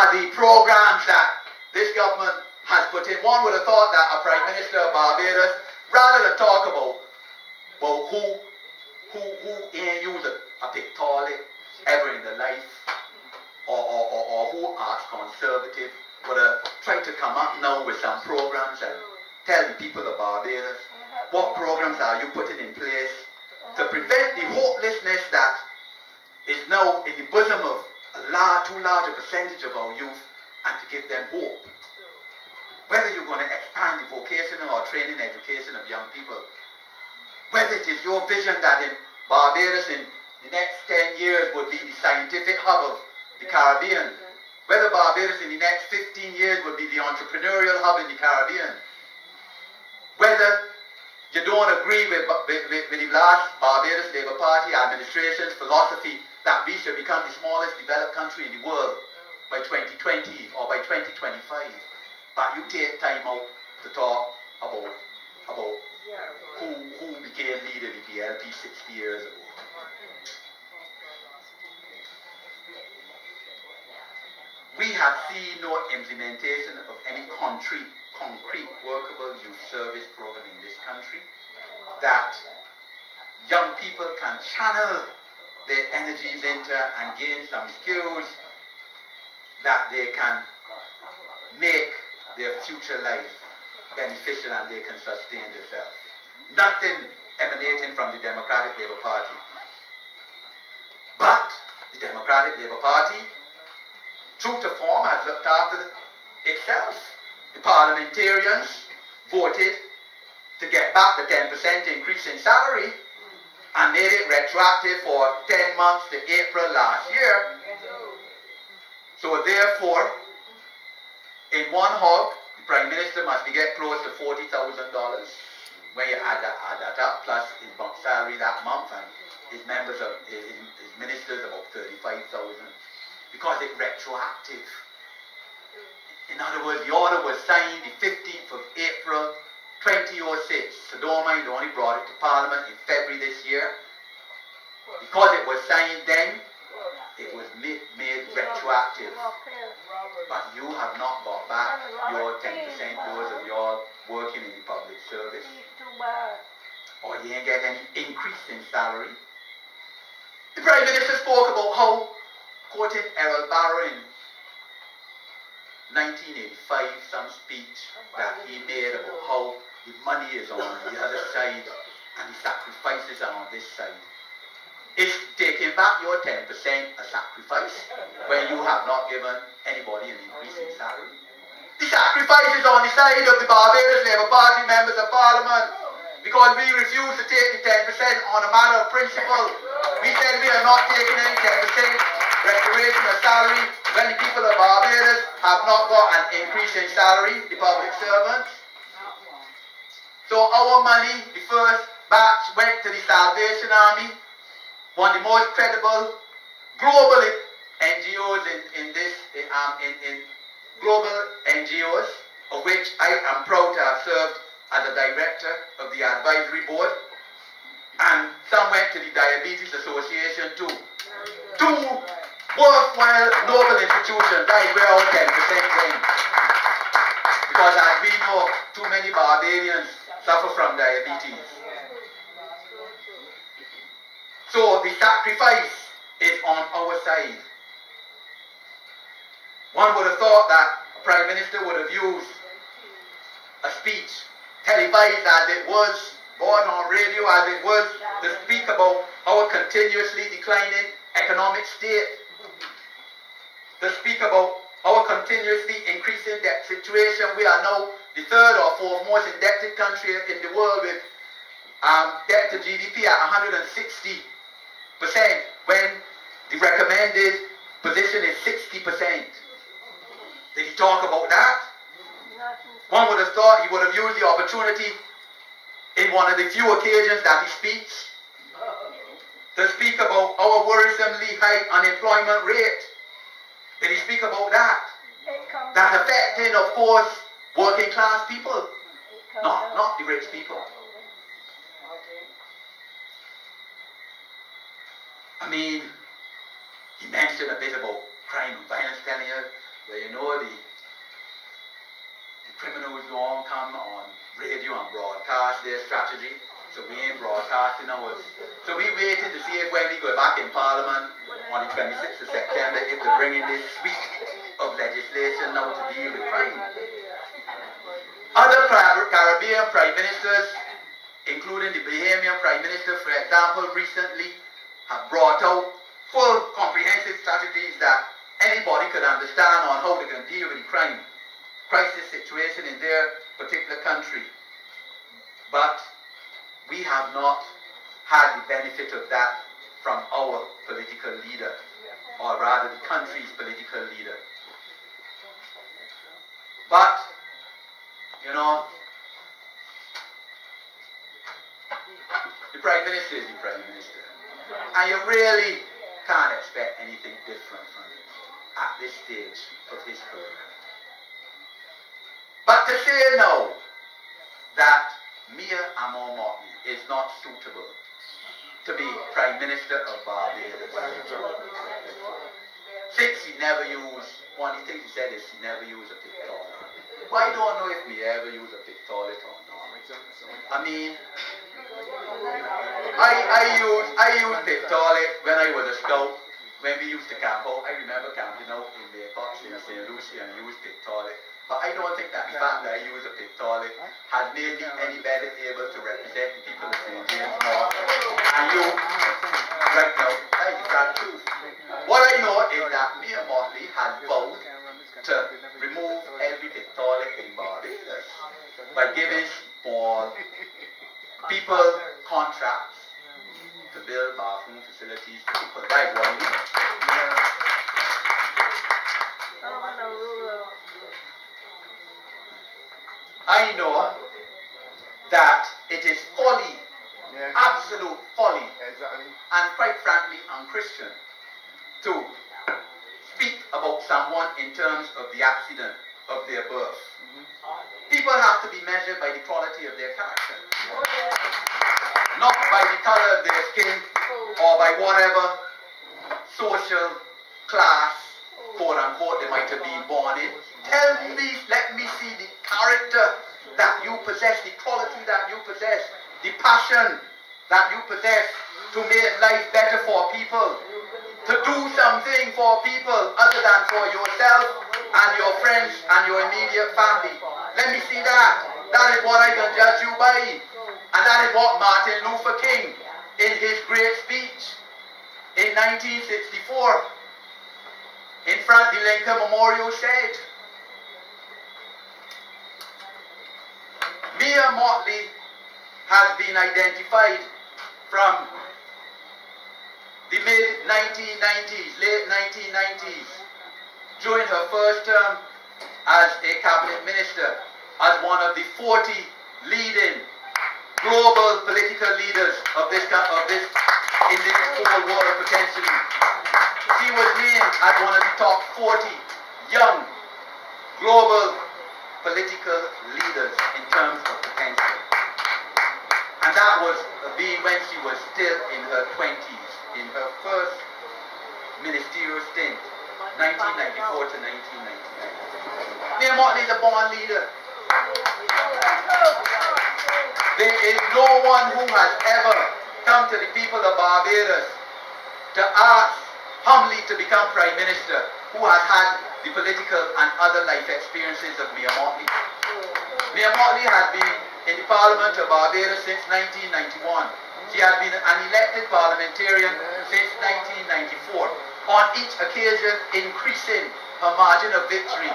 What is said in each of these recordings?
are the programs that this government has put in. One would have thought that a Prime Minister of Barbados, rather than talk about who ain't used a pictorial ever in their life, or who are conservative, would have tried to come up now with some programs and tell the people of Barbados what programs are you putting in place to prevent the hopelessness that is now in the bosom of too large a percentage of our youth, and to give them hope. Whether you're going to expand the vocational or training education of young people, whether it is your vision that in Barbados in the next 10 years would be the scientific hub of the Caribbean, whether Barbados in the next 15 years would be the entrepreneurial hub in the Caribbean, whether you don't agree with the last Barbados Labour Party administration's philosophy that we should become the smallest developed country in the world by 2020 or by 2025, but you take time out to talk about who became leader of the LP 60 years ago. We have seen no implementation of any concrete workable youth service program in this country that young people can channel their energies into and gain some skills that they can make their future life beneficial and they can sustain themselves. Nothing emanating from the Democratic Labour Party. But the Democratic Labour Party, true to form, has looked after itself. The parliamentarians voted to get back the 10% increase in salary and made it retroactive for 10 months to April last year. So therefore, in one hug, the Prime Minister must be getting close to $40,000 when you add that up, plus his salary that month, and his members of his ministers about 35,000, because it's retroactive. In other words, the order was signed the 15th of April 2006. So don't mind, they only brought it to Parliament in February this year. Because it was signed then, it was made retroactive. But you have not got back your 10%, those of y'all working in the public service. Or you ain't get any increase in salary. The Prime Minister spoke about how, quoting Errol Barrow in 1985, some speech that he made about how the money is on the other side and the sacrifices are on this side. Is taking back your 10% a sacrifice when you have not given anybody an increase in salary? The sacrifice is on the side of the Barbados Labour Party members of Parliament, because we refuse to take the 10% on a matter of principle. We said we are not taking any 10% restoration of salary when the people of Barbados have not got an increase in salary, the public servants. So our money, the first batch, went to the Salvation Army, one of the most credible global NGOs in global NGOs, of which I am proud to have served as a director of the advisory board, and some went to the Diabetes Association too. Two worthwhile noble institutions, that is where our 10% went. Because as we know, too many Barbadians suffer from diabetes. So the sacrifice is on our side. One would have thought that a Prime Minister would have used a speech, televised as it was, born on radio as it was, to speak about our continuously declining economic state, to speak about our continuously increasing debt situation. We are now the third or fourth most indebted country in the world, with debt to GDP at 160%, when the recommended position is 60%. Did he talk about that? One would have thought he would have used the opportunity in one of the few occasions that he speaks to speak about our worrisomely high unemployment rate. Did he speak about that? That affecting, of course, working class people, not the rich people. I mean, he mentioned a bit about crime and violence, telling you, where know, the criminals don't come on radio and broadcast their strategy, so we ain't broadcasting ours. So we waited to see if when we go back in Parliament on the 26th of September, if they bring in this suite of legislation now to deal with crime. Other Caribbean Prime Ministers, including the Bahamian Prime Minister, for example, recently have brought out full comprehensive strategies that anybody could understand on how they can deal with the crisis situation in their particular country. But we have not had the benefit of that from our political leader, or rather the country's political leader. But, you know, the Prime Minister is the Prime Minister. And you really can't expect anything different from him at this stage of his career. But to say now that Mia Mottley is not suitable to be Prime Minister of Barbados, since he never used, one of the things he said is he never used a pictorial. Well, I don't know if we ever use a pictorial or not. I mean, I used pictorial when I was a scout, when we used to camp out. I remember camping out in the Cox in St. Lucie and used pictorial. But I don't think that the fact that I use a pictorial has made me any better able to represent the people of St. James North. And you, right now, that is the truth. What I know is that Mia Mottley has vowed to remove every pictorial in Barbados by giving small people contracts to build bathroom facilities for people. That is what I mean. I know that it is folly, absolute folly, and quite frankly unchristian to speak about someone in terms of the accident of their birth. People have to be measured by the quality of their character, not by the color of their skin or by whatever social class, quote unquote, they might have been born in. Let me see the character that you possess, the quality that you possess, the passion that you possess to make life better for people, to do something for people other than for yourself and your friends and your immediate family. Let me see that. That is what I can judge you by. And that is what Martin Luther King, in his great speech in 1964, in front of the Lincoln Memorial said. Mia Mottley has been identified from the mid-1990s, late 1990s, during her first term as a cabinet minister, as one of the 40 leading global political leaders of this in this whole world potentially. She was named as one of the top 40 young global political leaders in terms of potential. And that was being when she was still in her 20s, in her first ministerial stint, 1994 to 1999. Mia Mottley is a born leader. There is no one who has ever come to the people of Barbados to ask humbly to become Prime Minister who has had the political and other life experiences of Mia Mottley. Mia Mottley has been in the Parliament of Barbados since 1991. She has been an elected parliamentarian since 1994, on each occasion increasing her margin of victory.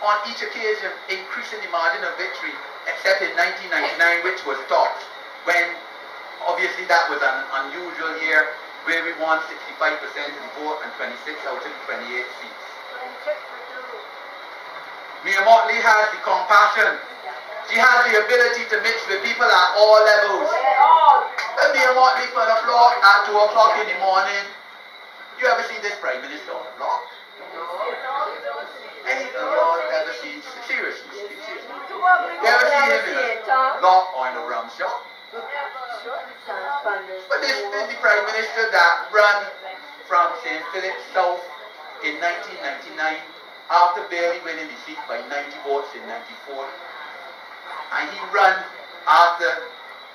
On each occasion increasing the margin of victory, except in 1999, which was topped, when obviously that was an unusual year where we won 65% of the vote and 26 out of the 28 seats. Mia Mottley has the compassion. She has the ability to mix with people at all levels. Mia Mottley on the floor at 2 o'clock in the morning. You ever see this Prime Minister on the block? Any of y'all ever see, seriously, you ever see him in a block or in a rum shop? But this is the Prime Minister that ran from St. Philip South in 1999 after barely winning the seat by 90 votes in 94. And he ran after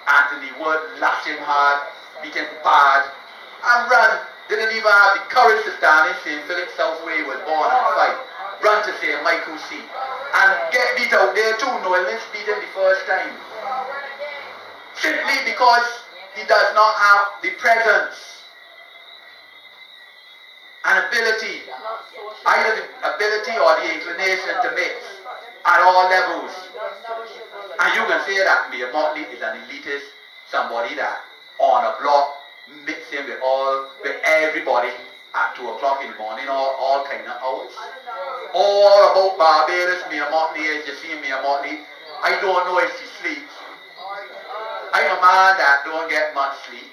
Anthony Wood, lashed him hard, beat him bad, and ran. Didn't even have the courage to stand in St. Philip South where he was born and fight. Run to St. Michael's seat. And get beat out there too. Nolan's beat him the first time. Simply because he does not have the presence and ability, either the ability or the inclination to mix at all levels. And you can say that Mayor Mottley is an elitist, somebody that on a block mixing with everybody at 2 o'clock in the morning, all kind of hours. All about Barbados, Mayor Mottley is. You see Mayor Mottley, I don't know if she sleeps. I'm a man that don't get much sleep,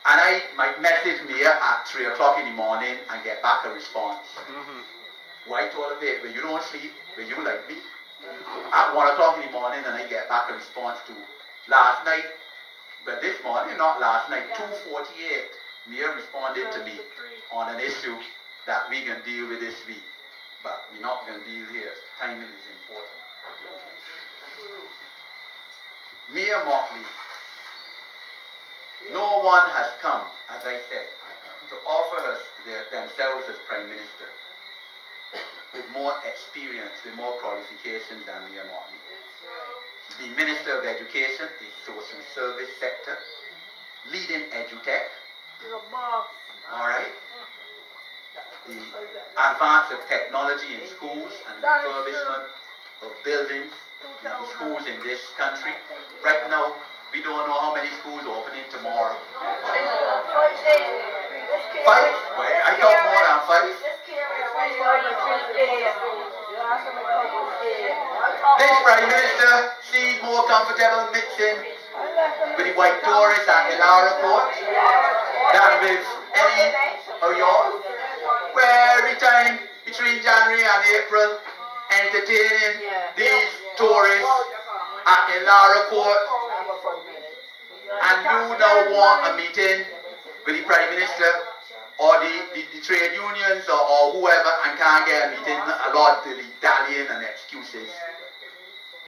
and I might message Mayor at 3 o'clock in the morning and get back a response. Why told her, when you don't sleep, when you like me? At 1 o'clock in the morning, and I get back a response to last night. But this morning, not last night, 2:48, Mayor responded to me on an issue that we can deal with this week. But we're not going to deal here. Timing is important. Mayor Mottley, no one has come, as I said, to offer us themselves as Prime Minister with more experience, with more qualifications than Mayor Mottley. The Minister of Education, the social service sector, leading edutech, alright, the advance of technology in schools and the refurbishment of buildings in schools in this country. Right now, we don't know how many schools are opening tomorrow. 5? Well, I thought more than 5. This Prime Minister sees more comfortable mixing with the white tourists at Ilara Court than with any of y'all. Where every time between January and April, entertaining these tourists at Ilara Court, and you now want a meeting with the Prime Minister or the trade unions or whoever and can't get a meeting, a lot of dallying and excuses.